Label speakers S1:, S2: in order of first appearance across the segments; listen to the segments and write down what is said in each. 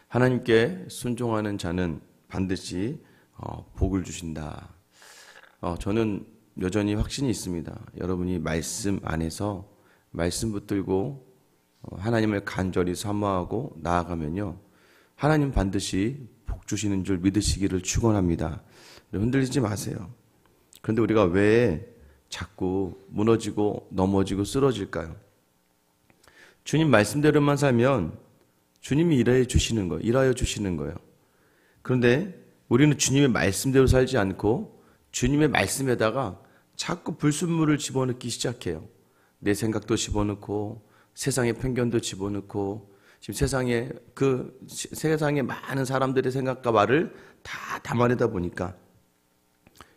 S1: 하나님께 순종하는 자는 반드시 복을 주신다. 저는 여전히 확신이 있습니다. 여러분이 말씀 안에서 말씀 붙들고 하나님을 간절히 사모하고 나아가면요, 하나님 반드시 복 주시는 줄 믿으시기를 축원합니다. 흔들리지 마세요. 그런데 우리가 왜 자꾸 무너지고 넘어지고 쓰러질까요? 주님 말씀대로만 살면 주님이 일하여 주시는 거예요. 그런데 우리는 주님의 말씀대로 살지 않고 주님의 말씀에다가 자꾸 불순물을 집어넣기 시작해요. 내 생각도 집어넣고 세상의 편견도 집어넣고 지금 세상에 많은 사람들의 생각과 말을 다 담아내다 보니까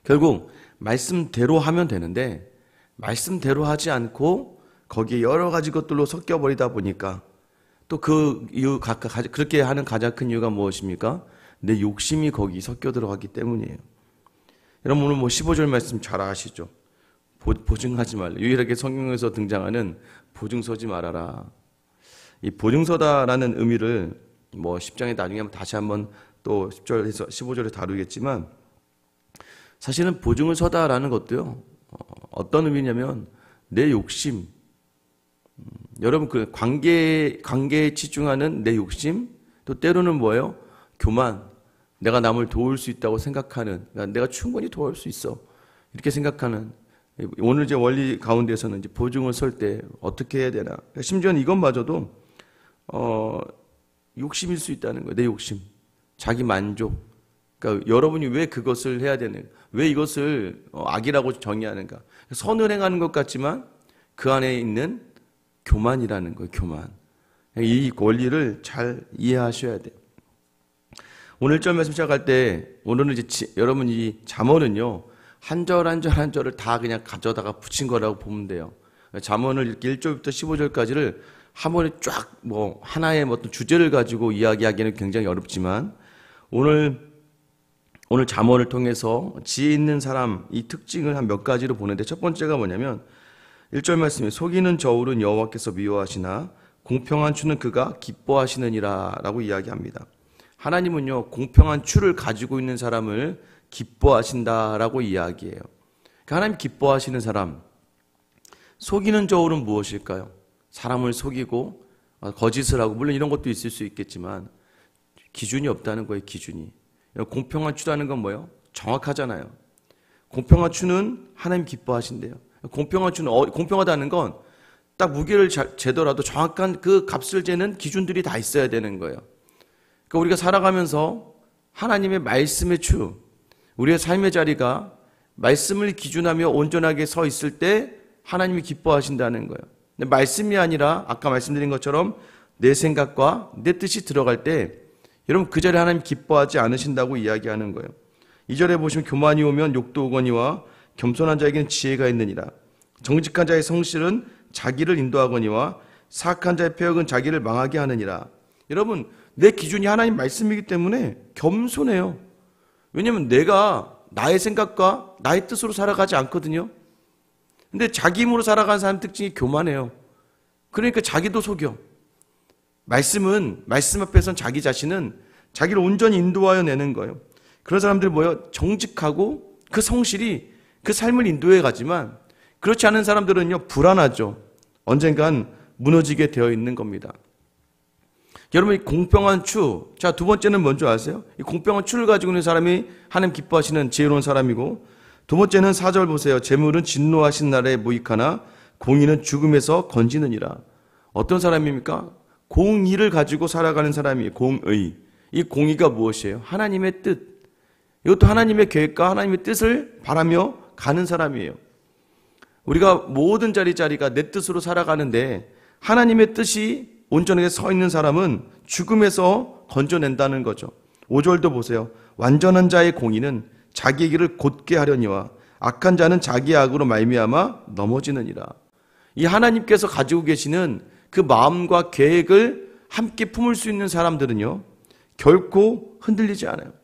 S1: 결국 말씀대로 하면 되는데 말씀대로 하지 않고 거기에 여러 가지 것들로 섞여버리다 보니까 또 그렇게 하는 가장 큰 이유가 무엇입니까? 내 욕심이 거기 섞여 들어가기 때문이에요. 여러분 오늘 15절 말씀 잘 아시죠? 보증하지 말라. 유일하게 성경에서 등장하는 보증서지 말아라. 이 보증서다라는 의미를 10장에 나중에 다시 한번 또 10절에서 15절에 다루겠지만 사실은 보증을 서다라는 것도요, 어떤 의미냐면 내 욕심, 여러분 그 관계에 치중하는 내 욕심, 또 때로는 뭐예요? 교만, 내가 남을 도울 수 있다고 생각하는, 내가 충분히 도울 수 있어 이렇게 생각하는, 오늘 제 원리 가운데서는 이제 보증을 설 때 어떻게 해야 되나, 심지어는 이것마저도 욕심일 수 있다는 거예요. 내 욕심, 자기 만족. 그러니까 여러분이 왜 그것을 해야 되는가, 왜 이것을 악이라고 정의하는가. 선을 행하는 것 같지만 그 안에 있는 교만이라는 거예요. 교만. 이 원리를 잘 이해하셔야 돼요. 오늘 1절 말씀 시작할 때, 오늘은 이제 여러분 이 잠언은요, 한 절 한 절을 다 그냥 가져다가 붙인 거라고 보면 돼요. 잠언을 이렇게 1절부터 15절까지를 한 번에 쫙 하나의 어떤 주제를 가지고 이야기하기는 굉장히 어렵지만 오늘 잠언을 통해서 지혜 있는 사람 이 특징을 한 몇 가지로 보는데, 첫 번째가 뭐냐면 1절 말씀에 속이는 저울은 여호와께서 미워하시나 공평한 추는 그가 기뻐하시느니라 라고 이야기합니다. 하나님은요, 공평한 추를 가지고 있는 사람을 기뻐하신다라고 이야기해요. 그러니까 하나님 기뻐하시는 사람, 속이는 저울은 무엇일까요? 사람을 속이고 거짓을 하고, 물론 이런 것도 있을 수 있겠지만 기준이 없다는 거예요. 기준이. 공평한 추라는 건 뭐예요? 정확하잖아요. 공평한 추는 하나님 기뻐하신대요. 공평한 추는 공평하다는 건 딱 무게를 재더라도 정확한 그 값을 재는 기준들이 다 있어야 되는 거예요. 그러니까 우리가 살아가면서 하나님의 말씀의 추, 우리의 삶의 자리가 말씀을 기준하며 온전하게 서 있을 때 하나님이 기뻐하신다는 거예요. 근데 말씀이 아니라 아까 말씀드린 것처럼 내 생각과 내 뜻이 들어갈 때 여러분 그 자리에 하나님 기뻐하지 않으신다고 이야기하는 거예요. 2절에 보시면 교만이 오면 욕도 오거니와 겸손한 자에게는 지혜가 있느니라. 정직한 자의 성실은 자기를 인도하거니와 사악한 자의 폐역은 자기를 망하게 하느니라. 여러분 내 기준이 하나님 말씀이기 때문에 겸손해요. 왜냐하면 내가 나의 생각과 나의 뜻으로 살아가지 않거든요. 근데 자기 힘으로 살아가는 사람 특징이 교만해요. 그러니까 자기도 속여. 말씀 앞에선 자기 자신은 자기를 온전히 인도하여 내는 거예요. 그런 사람들이 뭐예요? 정직하고 그 성실이 그 삶을 인도해 가지만 그렇지 않은 사람들은요, 불안하죠. 언젠간 무너지게 되어 있는 겁니다. 여러분, 이 공평한 추. 자, 두 번째는 뭔지 아세요? 이 공평한 추를 가지고 있는 사람이 하나님 기뻐하시는 지혜로운 사람이고, 두 번째는 4절 보세요. 재물은 진노하신 날에 무익하나 공의는 죽음에서 건지느니라. 어떤 사람입니까? 공의를 가지고 살아가는 사람이에요. 공의. 이 공의가 무엇이에요? 하나님의 뜻. 이것도 하나님의 계획과 하나님의 뜻을 바라며 가는 사람이에요. 우리가 모든 자리가 내 뜻으로 살아가는데 하나님의 뜻이 온전하게 서 있는 사람은 죽음에서 건져낸다는 거죠. 5절도 보세요. 완전한 자의 공의는 자기의 길을 곧게 하려니와 악한 자는 자기의 악으로 말미암아 넘어지느니라. 이 하나님께서 가지고 계시는 그 마음과 계획을 함께 품을 수 있는 사람들은요, 결코 흔들리지 않아요.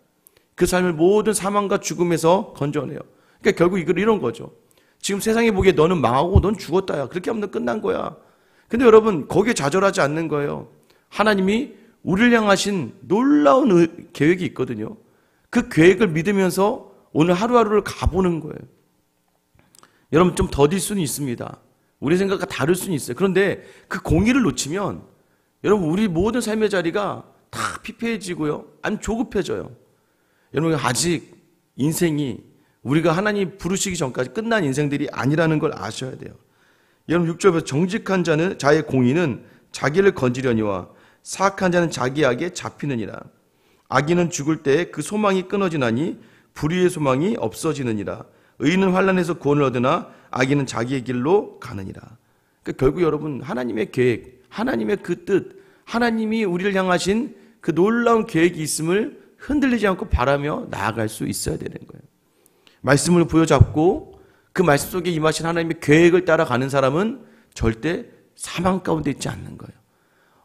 S1: 그 삶을 모든 사망과 죽음에서 건져내요. 그러니까 결국 이런 거죠. 지금 세상에 보기에 너는 망하고 넌 죽었다야. 그렇게 하면 너 끝난 거야. 근데 여러분 거기에 좌절하지 않는 거예요. 하나님이 우리를 향하신 놀라운 계획이 있거든요. 그 계획을 믿으면서 오늘 하루하루를 가보는 거예요. 여러분 좀 더딜 수는 있습니다. 우리 생각과 다를 수는 있어요. 그런데 그 공의를 놓치면 여러분 우리 모든 삶의 자리가 다 피폐해지고요. 아니 조급해져요. 여러분 아직 인생이 우리가 하나님 부르시기 전까지 끝난 인생들이 아니라는 걸 아셔야 돼요. 여러분 6절에서 정직한 자는 자의 공의는 자기를 건지려니와 사악한 자는 자기 악에 잡히느니라. 악인은 죽을 때에 그 소망이 끊어지나니 불의의 소망이 없어지느니라. 의인은 환난에서 구원을 얻으나 악인은 자기의 길로 가느니라. 그러니까 결국 여러분 하나님의 계획, 하나님의 그 뜻, 하나님이 우리를 향하신 그 놀라운 계획이 있음을 흔들리지 않고 바라며 나아갈 수 있어야 되는 거예요. 말씀을 부여잡고 그 말씀 속에 임하신 하나님의 계획을 따라가는 사람은 절대 사망 가운데 있지 않는 거예요.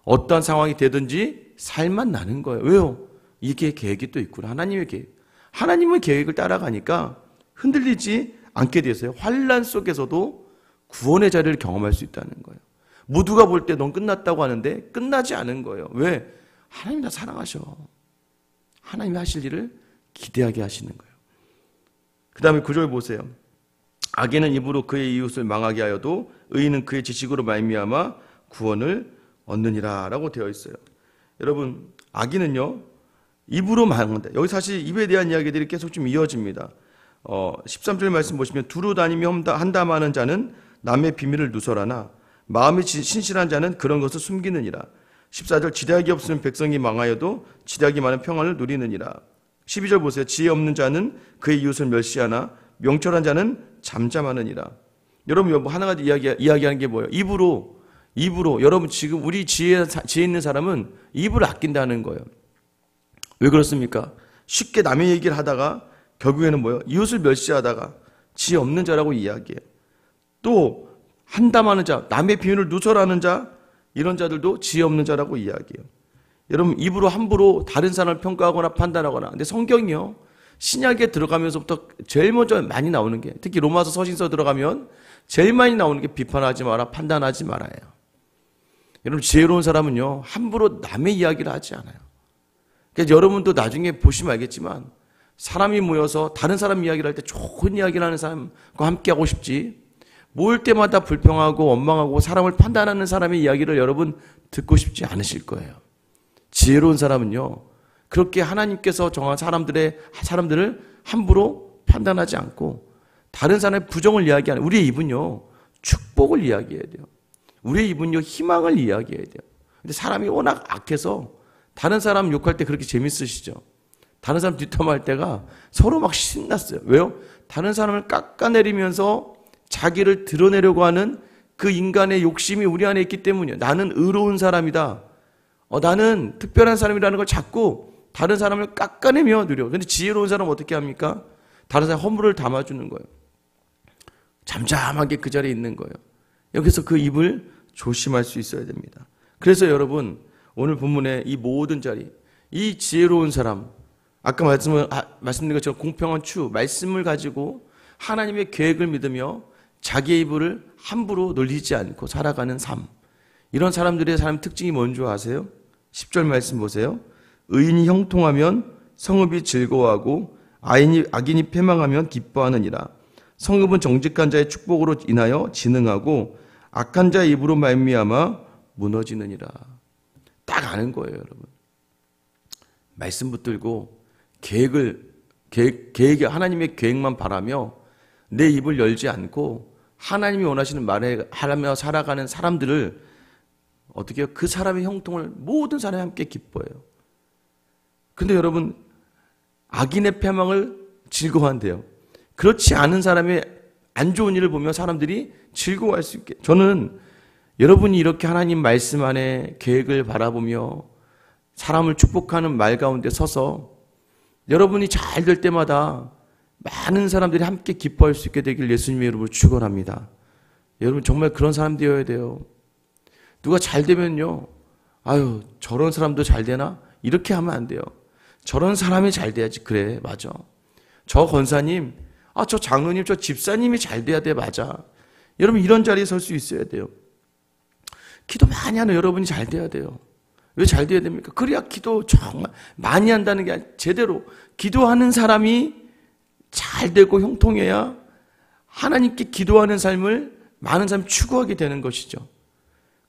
S1: 어떠한 상황이 되든지 살만 나는 거예요. 왜요? 이게 계획이 또 있구나. 하나님의 계획. 하나님의 계획을 따라가니까 흔들리지 않게 되세요. 환난 속에서도 구원의 자리를 경험할 수 있다는 거예요. 모두가 볼 때 넌 끝났다고 하는데 끝나지 않은 거예요. 왜? 하나님 나 사랑하셔. 하나님이 하실 일을 기대하게 하시는 거예요. 그 다음에 9절 보세요. 악인은 입으로 그의 이웃을 망하게 하여도 의인은 그의 지식으로 말미암아 구원을 얻느니라 라고 되어 있어요. 여러분 악인은요 입으로 망한다. 여기 사실 입에 대한 이야기들이 계속 좀 이어집니다. 13절 말씀 보시면 두루 다니며 한담하는 자는 남의 비밀을 누설하나 마음이 신실한 자는 그런 것을 숨기느니라. 14절 지략이 없으면 백성이 망하여도 지략이 많은 평안을 누리느니라. 12절 보세요. 지혜 없는 자는 그의 이웃을 멸시하나 명철한 자는 잠잠하느니라. 여러분 뭐 하나 가지 이야기하는 게 뭐예요? 입으로 여러분 지금 우리 지혜 있는 사람은 입을 아낀다는 거예요. 왜 그렇습니까? 쉽게 남의 얘기를 하다가 결국에는 뭐예요? 이웃을 멸시하다가 지혜 없는 자라고 이야기해요. 또 한담하는 자, 남의 비밀을 누설하는 자, 이런 자들도 지혜 없는 자라고 이야기해요. 여러분 입으로 함부로 다른 사람을 평가하거나 판단하거나. 근데 성경이요 신약에 들어가면서부터 제일 먼저 많이 나오는 게 특히 로마서 서신서 들어가면 제일 많이 나오는 게 비판하지 마라, 판단하지 말아요. 여러분 지혜로운 사람은요 함부로 남의 이야기를 하지 않아요. 그러니까 여러분도 나중에 보시면 알겠지만 사람이 모여서 다른 사람 이야기를 할 때 좋은 이야기를 하는 사람과 함께 하고 싶지 모일 때마다 불평하고 원망하고 사람을 판단하는 사람의 이야기를 여러분 듣고 싶지 않으실 거예요. 지혜로운 사람은요 그렇게 하나님께서 정한 사람들을 함부로 판단하지 않고 다른 사람의 부정을 이야기하는 우리의 입은요 축복을 이야기해야 돼요. 우리의 입은요 희망을 이야기해야 돼요. 근데 사람이 워낙 악해서 다른 사람 욕할 때 그렇게 재밌으시죠? 다른 사람 뒷담화할 때가 서로 막 신났어요. 왜요? 다른 사람을 깎아내리면서 자기를 드러내려고 하는 그 인간의 욕심이 우리 안에 있기 때문이에요. 나는 의로운 사람이다. 나는 특별한 사람이라는 걸 자꾸 다른 사람을 깎아내며 누려. 그런데 지혜로운 사람은 어떻게 합니까? 다른 사람 허물을 담아주는 거예요. 잠잠하게 그 자리에 있는 거예요. 여기서 그 입을 조심할 수 있어야 됩니다. 그래서 여러분 오늘 본문의 이 모든 자리, 이 지혜로운 사람, 아까 말씀드린 것처럼 공평한 추, 말씀을 가지고 하나님의 계획을 믿으며 자기의 입을 함부로 놀리지 않고 살아가는 삶. 이런 사람들의 삶 특징이 뭔지 아세요? 10절 말씀 보세요. 의인이 형통하면 성읍이 즐거워하고 악인이 패망하면 기뻐하느니라. 성읍은 정직한 자의 축복으로 인하여 진흥하고 악한 자의 입으로 말미암아 무너지느니라. 딱 아는 거예요, 여러분. 말씀 붙들고 하나님의 계획만 바라며 내 입을 열지 않고 하나님이 원하시는 말을 하며 살아가는 사람들을 어떻게 해요? 그 사람의 형통을 모든 사람이 함께 기뻐해요. 근데 여러분 악인의 패망을 즐거워한대요. 그렇지 않은 사람의 안 좋은 일을 보며 사람들이 즐거워할 수 있게. 저는 여러분이 이렇게 하나님 말씀 안에 계획을 바라보며 사람을 축복하는 말 가운데 서서 여러분이 잘 될 때마다 많은 사람들이 함께 기뻐할 수 있게 되길 예수님의 이름으로 축원합니다. 여러분 정말 그런 사람 되어야 돼요. 누가 잘 되면요, 아유 저런 사람도 잘 되나? 이렇게 하면 안 돼요. 저런 사람이 잘 돼야지. 그래, 맞아. 저 권사님, 저 장로님, 저 집사님이 잘 돼야 돼. 맞아. 여러분 이런 자리에 설 수 있어야 돼요. 기도 많이 하는 여러분이 잘 돼야 돼요. 왜 잘 돼야 됩니까? 그래야 기도 정말 많이 한다는 게 아니라 제대로 기도하는 사람이 잘 되고 형통해야 하나님께 기도하는 삶을 많은 사람이 추구하게 되는 것이죠.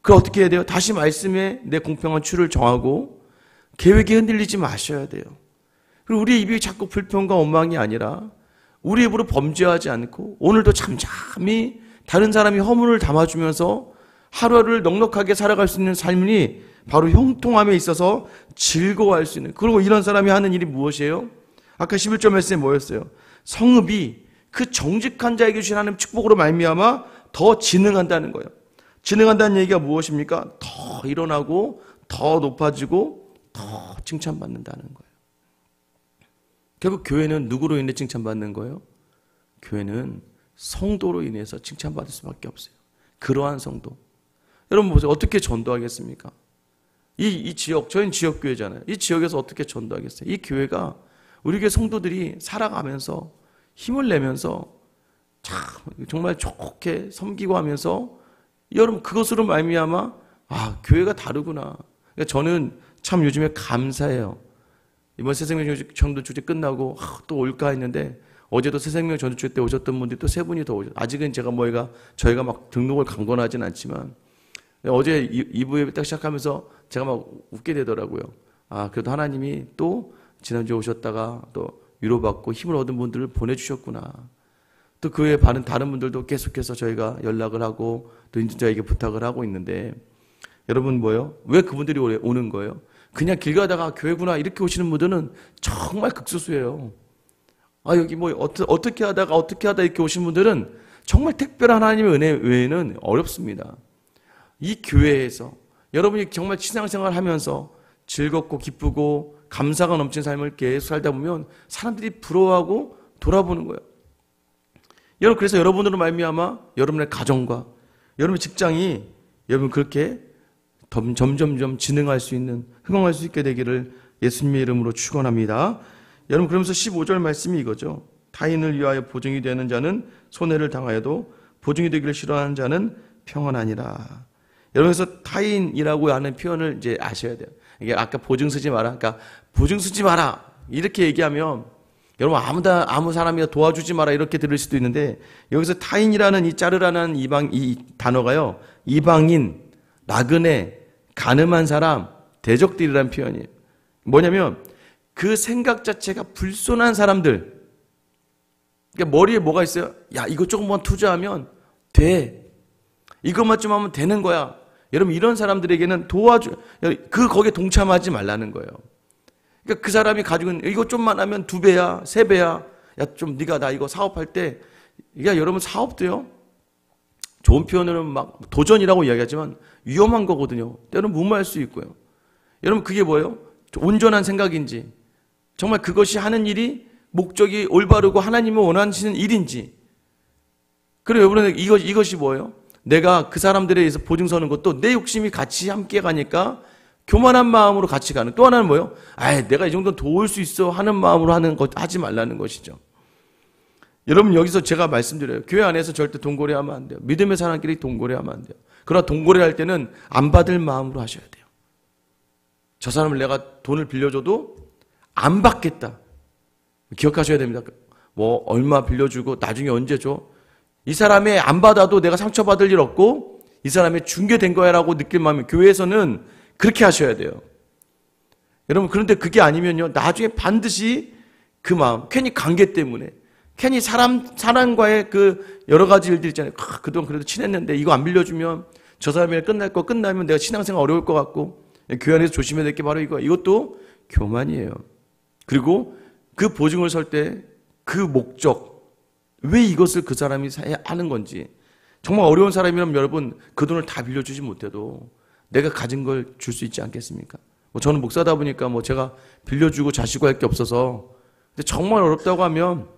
S1: 그걸 어떻게 해야 돼요? 다시 말씀에 내 공평한 추를 정하고 계획에 흔들리지 마셔야 돼요. 그리고 우리의 입이 자꾸 불평과 원망이 아니라 우리 입으로 범죄하지 않고 오늘도 잠잠히 다른 사람이 허물을 담아주면서 하루하루를 넉넉하게 살아갈 수 있는 삶이 바로 형통함에 있어서 즐거워할 수 있는, 그리고 이런 사람이 하는 일이 무엇이에요? 아까 11절 말씀에 뭐였어요? 성읍이 그 정직한 자에게 주신 하나님 축복으로 말미암아 더 진흥한다는 거예요. 진흥한다는 얘기가 무엇입니까? 더 일어나고 더 높아지고 더 칭찬받는다는 거예요. 결국 교회는 누구로 인해 칭찬받는 거예요? 교회는 성도로 인해서 칭찬받을 수밖에 없어요. 그러한 성도. 여러분 보세요. 어떻게 전도하겠습니까? 이 지역, 저희는 지역교회잖아요. 이 지역에서 어떻게 전도하겠어요? 이 교회가 우리 교회 성도들이 살아가면서 힘을 내면서 참 정말 좋게 섬기고 하면서 여러분 그것으로 말미암아 교회가 다르구나. 그러니까 저는 참 요즘에 감사해요. 이번 새생명 전도 주제 끝나고 또 올까 했는데 어제도 새생명 전도 주제 때 오셨던 분들이 또 세 분이 더 오셨어요. 아직은 저희가 막 등록을 강권하진 않지만 어제 2부에 딱 시작하면서 제가 막 웃게 되더라고요. 그래도 하나님이 또 지난주에 오셨다가 또 위로받고 힘을 얻은 분들을 보내주셨구나. 또 그 외에 다른 분들도 계속해서 저희가 연락을 하고 또 인증자에게 부탁을 하고 있는데 여러분 뭐예요? 왜 그분들이 오는 거예요? 그냥 길 가다가 교회구나 이렇게 오시는 분들은 정말 극소수예요. 여기 뭐 어떻게 하다 이렇게 오신 분들은 정말 특별한 하나님의 은혜 외에는 어렵습니다. 이 교회에서 여러분이 정말 신앙생활을 하면서 즐겁고 기쁘고 감사가 넘친 삶을 계속 살다 보면 사람들이 부러워하고 돌아보는 거예요. 여러분 그래서 여러분으로 말미암아 여러분의 가정과 여러분의 직장이 여러분 그렇게 점점점 진흥할 수 있는, 흥황할 수 있게 되기를 예수님의 이름으로 축원합니다. 여러분 그러면서 15절 말씀이 이거죠. 타인을 위하여 보증이 되는 자는 손해를 당하여도 보증이 되기를 싫어하는 자는 평안하니라. 여러분 그래서 타인이라고 하는 표현을 이제 아셔야 돼요. 이게 아까 보증 쓰지 마라. 그러니까 보증 쓰지 마라. 이렇게 얘기하면 여러분 아무 사람이 도와주지 마라 이렇게 들을 수도 있는데 여기서 타인이라는 이 자르라는 이 단어가요. 이방인, 나그네, 가늠한 사람, 대적들이라는 표현이에요. 뭐냐면 그 생각 자체가 불손한 사람들. 그러니까 머리에 뭐가 있어요? 야 이거 조금만 투자하면 돼. 이것만 좀 하면 되는 거야. 여러분 이런 사람들에게는 거기에 동참하지 말라는 거예요. 그러니까 그 사람이 가지고 있는 이거 좀만 하면 2배야 3배야 야 좀 네가 나 이거 사업할 때 여러분 사업도요 좋은 표현으로는 막 도전이라고 이야기하지만 위험한 거거든요. 때로는 무모할 수 있고요. 여러분 그게 뭐예요? 온전한 생각인지 정말 그것이 하는 일이 목적이 올바르고 하나님이 원하시는 일인지. 그리고 여러분은 이것이 뭐예요? 내가 그 사람들에 의해서 보증 서는 것도 내 욕심이 같이 함께 가니까 교만한 마음으로 같이 가는. 또 하나는 뭐예요? 내가 이 정도는 도울 수 있어 하는 마음으로 하지 말라는 것이죠. 여러분 여기서 제가 말씀드려요. 교회 안에서 절대 돈고래하면 안 돼요. 믿음의 사람끼리 돈고래하면 안 돼요. 그러나 돈고래할 때는 안 받을 마음으로 하셔야 돼요. 저 사람을 내가 돈을 빌려줘도 안 받겠다. 기억하셔야 됩니다. 뭐 얼마 빌려주고 나중에 언제 줘? 이 사람이 안 받아도 내가 상처받을 일 없고 이 사람이 중개된 거야 라고 느낄 마음이 교회에서는 그렇게 하셔야 돼요. 여러분 그런데 그게 아니면요 나중에 반드시 그 마음 괜히 관계 때문에 괜히 사람과의 그 여러 가지 일들 있잖아요. 그동안 그래도 친했는데 이거 안 빌려주면 저 사람이랑 끝나면 내가 신앙생활 어려울 것 같고 교회 안에서 조심해야 될 게 바로 이것도 교만이에요. 그리고 그 보증을 설 때 그 목적 왜 이것을 그 사람이 하는 건지 정말 어려운 사람이라면 여러분 그 돈을 다 빌려주지 못해도 내가 가진 걸 줄 수 있지 않겠습니까? 저는 목사다 보니까 제가 빌려주고 자시고 할 게 없어서 근데 정말 어렵다고 하면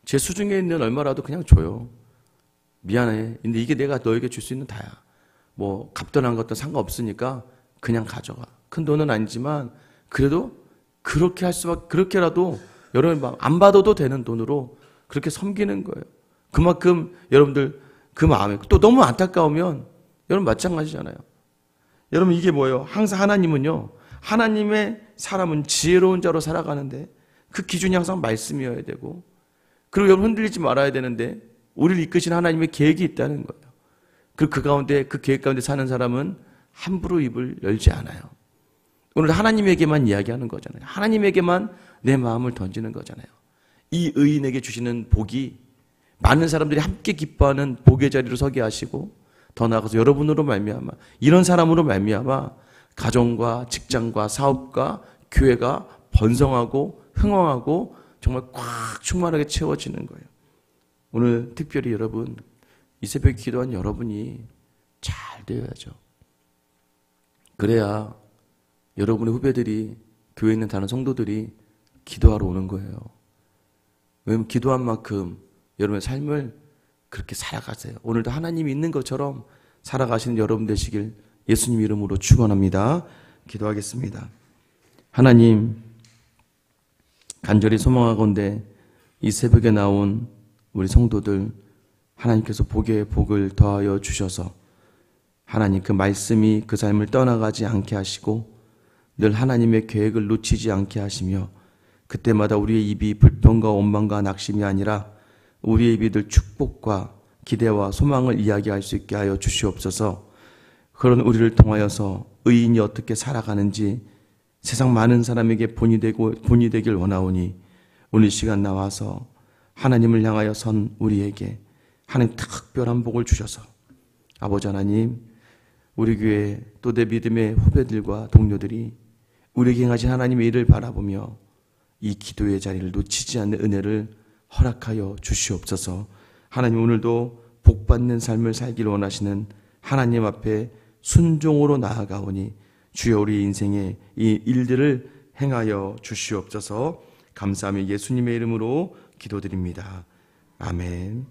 S1: 제 수중에 있는 얼마라도 그냥 줘요. 미안해. 근데 이게 내가 너에게 줄 수 있는 다야. 갚던 안 갚던 상관없으니까 그냥 가져가. 큰 돈은 아니지만 그래도 그렇게라도 여러분 안 받아도 되는 돈으로 그렇게 섬기는 거예요. 그만큼 여러분들 그 마음에 또 너무 안타까우면 여러분 마찬가지잖아요. 여러분 이게 뭐예요? 항상 하나님은요, 하나님의 사람은 지혜로운 자로 살아가는데 그 기준이 항상 말씀이어야 되고, 그리고 여러분 흔들리지 말아야 되는데 우리를 이끄신 하나님의 계획이 있다는 거예요. 그리고 그 가운데, 그 계획 가운데 사는 사람은 함부로 입을 열지 않아요. 오늘 하나님에게만 이야기하는 거잖아요. 하나님에게만 내 마음을 던지는 거잖아요. 이 의인에게 주시는 복이 많은 사람들이 함께 기뻐하는 복의 자리로 서게 하시고, 더 나아가서 여러분으로 말미암아, 이런 사람으로 말미암아 가정과 직장과 사업과 교회가 번성하고 흥황하고 정말 꽉 충만하게 채워지는 거예요. 오늘 특별히 여러분, 이 새벽에 기도한 여러분이 잘 되어야죠. 그래야 여러분의 후배들이, 교회에 있는 다른 성도들이 기도하러 오는 거예요. 왜냐하면 기도한 만큼 여러분의 삶을 그렇게 살아가세요. 오늘도 하나님이 있는 것처럼 살아가시는 여러분 되시길 예수님 이름으로 축원합니다. 기도하겠습니다. 하나님, 간절히 소망하건대 이 새벽에 나온 우리 성도들, 하나님께서 복에 복을 더하여 주셔서 하나님 그 말씀이 그 삶을 떠나가지 않게 하시고 늘 하나님의 계획을 놓치지 않게 하시며, 그때마다 우리의 입이 불평과 원망과 낙심이 아니라 우리의 입이 늘 축복과 기대와 소망을 이야기할 수 있게 하여 주시옵소서. 그런 우리를 통하여서 의인이 어떻게 살아가는지 세상 많은 사람에게 본이 되길 원하오니, 오늘 시간 나와서 하나님을 향하여 선 우리에게 하나님 특별한 복을 주셔서 아버지 하나님, 우리 교회 또 내 믿음의 후배들과 동료들이 우리에게 행하신 하나님의 일을 바라보며 이 기도의 자리를 놓치지 않는 은혜를 허락하여 주시옵소서. 하나님, 오늘도 복받는 삶을 살기를 원하시는 하나님 앞에 순종으로 나아가오니 주여 우리 인생의 이 일들을 행하여 주시옵소서. 감사하며 예수님의 이름으로 기도드립니다. 아멘.